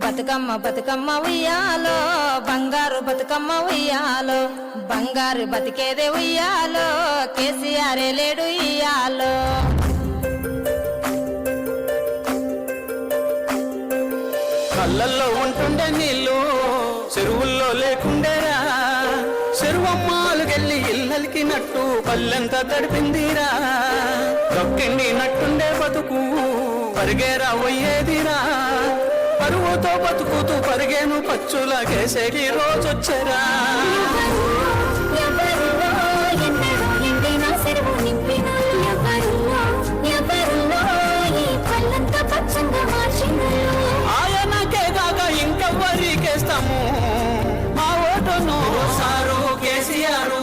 బతుకమ్మ బతుకమ్మ ఉయ్యాలో బంగారు బతుకమ్మ ఉయ్యాలో బంగారు బతికేదే ఉయ్యాలో కేసీఆర్ లేడు ఇయ్యాలో కళ్ళల్లో ఉంటుండే నీళ్ళు చెరువుల్లో లేకుండేరా చెరువమ్మాలుకెళ్ళి ఇల్లలికినట్టు పల్లెంత తడిపిందిరా దొక్కిండి నట్టుండే బతుకు పరిగేరా పోయేదిరా పరువుతో బతుకుతూ పరిగేను పచ్చుల కేసేటి రోజొచ్చరా ఆయనకే కాక ఇంకెవ్వరికేస్తాము మా ఓటును సారు కేసీఆర్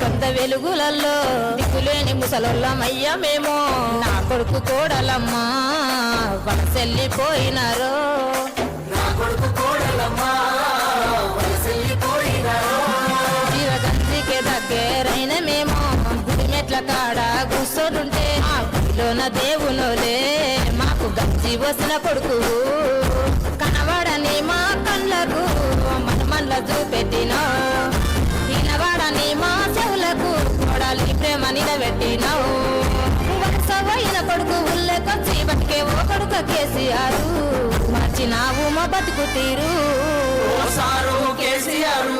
కొంత వెలుగులలో దిక్కులేని ముసలొల్లమయ్యా మేము నా కొడుకు కోడలమ్మా వలసెల్లిపోయినారో జీవగంజికి దగ్గరైన మేము గుడి మెట్ల కాడ కూర్చోడుంటే ఆ గుడిలోన దేవునోలే మాకు గంజి వసిన కొడుకు కనబడని మా కళ్ళకు మనమల్ల చూపెట్టినా ఈనవాడని మా చెవులకు కొడాలి ప్రేమ నిలబెట్టినావు వలసపోయిన కొడుకు ఉల్లెకొచ్చి బతికే ఓ కొడుకు కేసీఆర్ మార్చినావు మా బతుకు తీరు సారు కేసీఆర్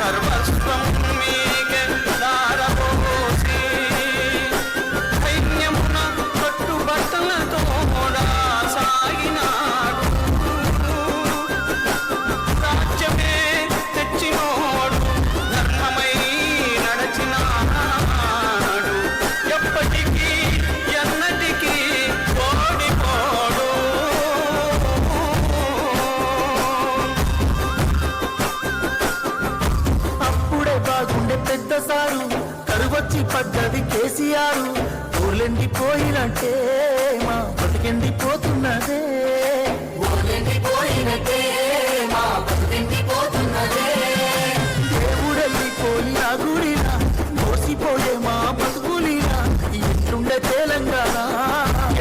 సర్వస్వం మీకే దారపోసి సైన్యమున కట్టుబట్టలతో సాగినాడు రాజ్యమే తెచ్చినోడు ధర్మమై నడచినాడు ఎప్పటికీ ఎన్నటికీ ఓడిపోడు పెద్ద సారు కరువొచ్చి పడ్డది కేసీఆర్ ఊర్లెండిపోయినట్టే మా బతికెండిపోతున్నదే పోయినట్టే మా బతుకెండిపోతున్నదే దేవుడెళ్ళిపోయిన గుడినా మోసిపోయే మా బతుకులినా ఇట్లుండే తెలంగాణ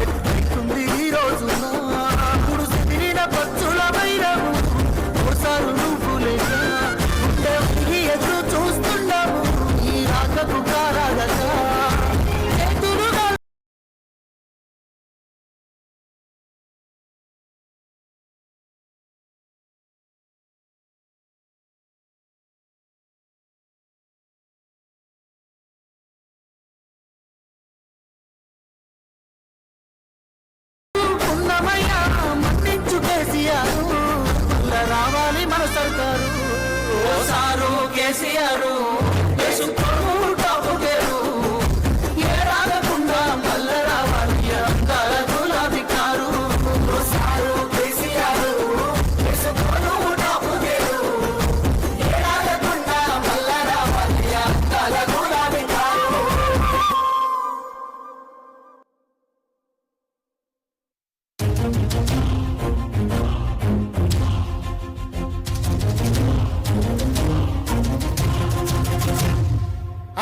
ఎట్లయితుంది ఈ రోజున ఇప్పుడు సిరిన పచ్చుల వైరము ఓసారు నువ్వు లేక ఉండే ఎదురు చూస్తున్నాము ఈ రాకకు కారాగగా ఎదురుగా ఉన్నమయ్యా మన్నించు కేసీఆర్ మళ్ళా రావాలి మన సర్కారు ఓసారు కేసీఆర్ టాపు గేరు ఏ రాగకుండా మళ్ళా రావాలి అందాల గులాబీ కారు సారు కేసీఆర్ వేసుకోను టాపు గేరు ఏ రాగకుండా మళ్ళా రావాలి అందాల గులాబీ కారు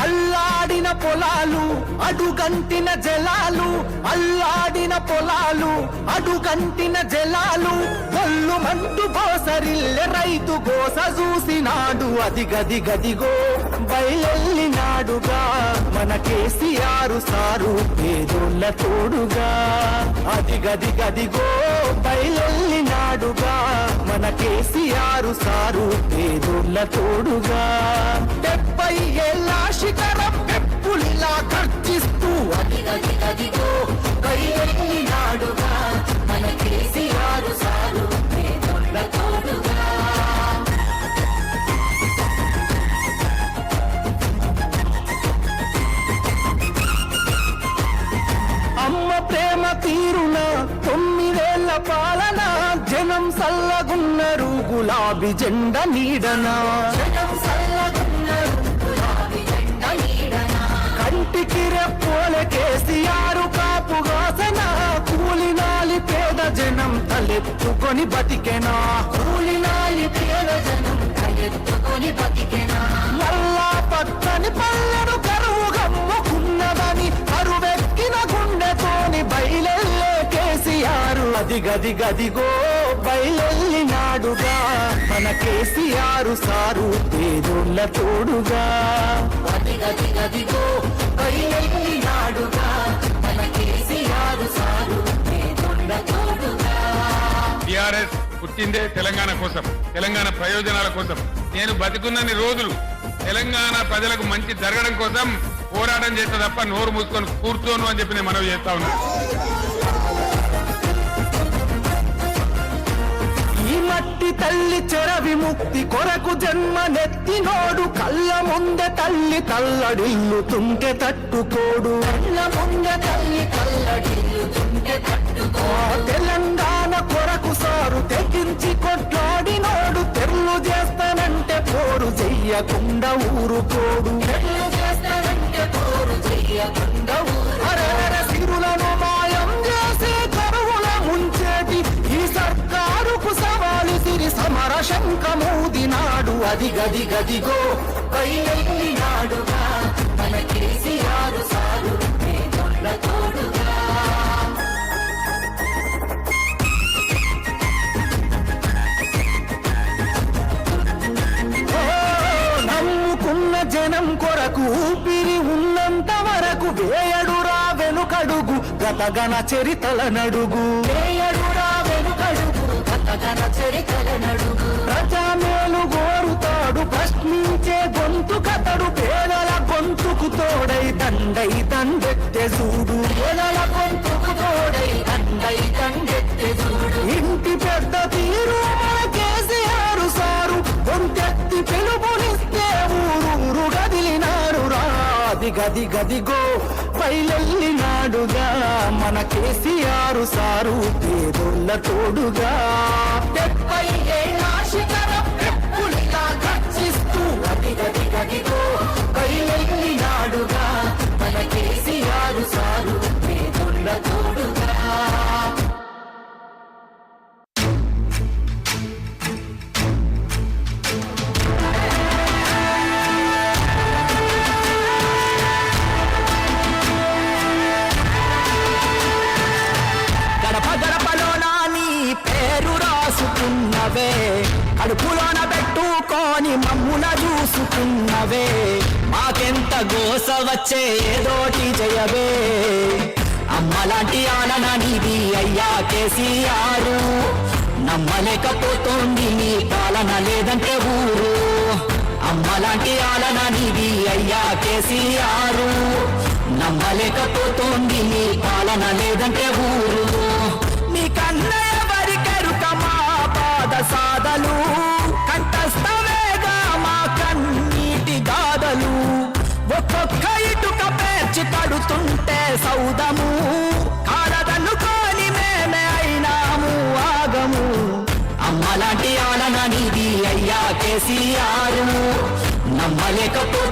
అల్లాడిన పొలాలు అడుగంటిన జలాలు అల్లాడిన పొలాలు అడుగంటిన జలాలు ఒళ్ళుమంటూ గోసరిల్లె రైతు గోస చూసినాడు అది గది గదిగో బయలెళ్ళినాడుగా మన కేసీఆర్ సారు పేదోళ్ళ తోడుగా అది గది గదిగో బయలెళ్ళినాడుగా మన కేసీఆర్ సారు పేదోళ్ళ తోడుగా 70 ఏళ్ళ శిఖరం పెప్పులిలా గర్జిస్తూ గది గది గదిగో కైనాడుగా మన కేసీఆర్ సారు పేదోళ్ళ తోడుగా అమ్మ ప్రేమ తీరున 9 ఏళ్ల పాలన జనం సల్లగున్నరు గులాబీ జెండ నీడన జనం సల్లగున్నారు గులాబీ జెండ నీడన కంటికి రెప్పోలే కేసీఆర్ కాపుగాసన కూలినాలి పేద జనం తలెత్తుకొని బతికెనా కూలినాలి పేద జనం కైయెత్తుకొని బతికెనా మళ్ళా పక్కని పల్లెను కరువు గమ్ముకున్నదని కరువెక్కిన గుండెతోని బయలెల్లే కేసీఆర్ అది గది గదిగో బయలెళ్ళినాడుగా మన కేసీఆర్ సారు పేదోళ్ళ తోడుగా గది గది గదిగో కైనాడుగా మన కేసీఆర్ సారు పేదోళ్ళ తోడుగా టిఆర్ఎస్ పుట్టిందే తెలంగాణ కోసం తెలంగాణ ప్రయోజనాల కోసం నేను బతికున్నన్ని రోజులు తెలంగాణ ప్రజలకు మంచి జరగడం కోసం పోరాటం చేస్తా తప్ప నోరు మూసుకొని కూర్చోను అని చెప్పి నేను మనవి చేస్తా ఉన్నాను ఈ మట్టి తల్లి చెర విముక్తి కొరకు జన్మనెత్తినోడు కళ్ళ ముందె తల్లి తల్లడిల్లుతుంటే తట్టుకోడు కళ్ళ ముంద తల్లి కల్లడిల్లుతుంటే తట్టుకో తెలంగాణ కొరకు సారు తెగించి కొట్లాడినోడు తెర్లు చేస్తానంటే పోరు చెయ్యకుండా ఊరుకోడు ఎల్లు చేస్తానంటే పోరు చెయ్యకుండా అరెరె సిరులను మాయం చేసి కరువుల ముంచేటి ఈ సర్కారుకు సవాలు సిరి సమర శంఖమూదినాడు అది గది గదిగో కైనాడుగా మన కేసీఆర్ సారు పేదోళ్ళ తోడుగా ఓ, నమ్ముకున్న జనం కొరకు ఊపిరి ఉన్నంత వరకు వేయడురా వెనుకడుగు గతగన చరితల నడుగు వేయడురా వెనుకడుగు గతగన చరితల నడుగు ప్రజామేలు గోరుతాడు ప్రశ్నించే గొంతు కతడు పేదల గొంతుకు తోడై దండెత్తె చూడు పేదల గొంతుకు తోడై దండై దండెత్తి చూడు ఇంటి పెద్ద తీరు మన కేసీఆర్ సారు గొంతెత్తి పిలుపునిస్తే ఊరూరు గదిలినాడు రా అది గది గదిగో బయలెళ్ళినాడుగా మన కేసీఆర్ సారు పేదోళ్ళ తోడుగా 70 ఏళ్ళ శిఖరం పెప్పులిలా గర్జిస్తూ గది గది గదిగో కైనాడుగా కడుపులోన పెట్టుకొని మమ్ముల చూసుకున్నవే మాకెంత గోస వచ్చే ఏదోటి జయవే అమ్మలాంటి ఆలన నీది అయ్యా కేసీఆర్ నమ్మలేకపోతోంది నీ పాలన లేదంటే ఊరు అమ్మలాంటి ఆలన నీది అయ్యా కేసీఆర్ నమ్మలేకపోతోంది నీ పాలన లేదంటే ఊరు నీ కన్నయ్య వరికెరుక మా పాద సాధలు కంఠస్థవేగా మా కన్నీటి గాథలు ఒక్కొక్క ఇటుక పేర్చి కడుతుంటే సౌదము కాలదన్నుకొని మేమే అయినాము ఆగము అమ్మలాంటి ఆలన నీది అయ్యా కేసీఆర్ నమ్మలేకపోతే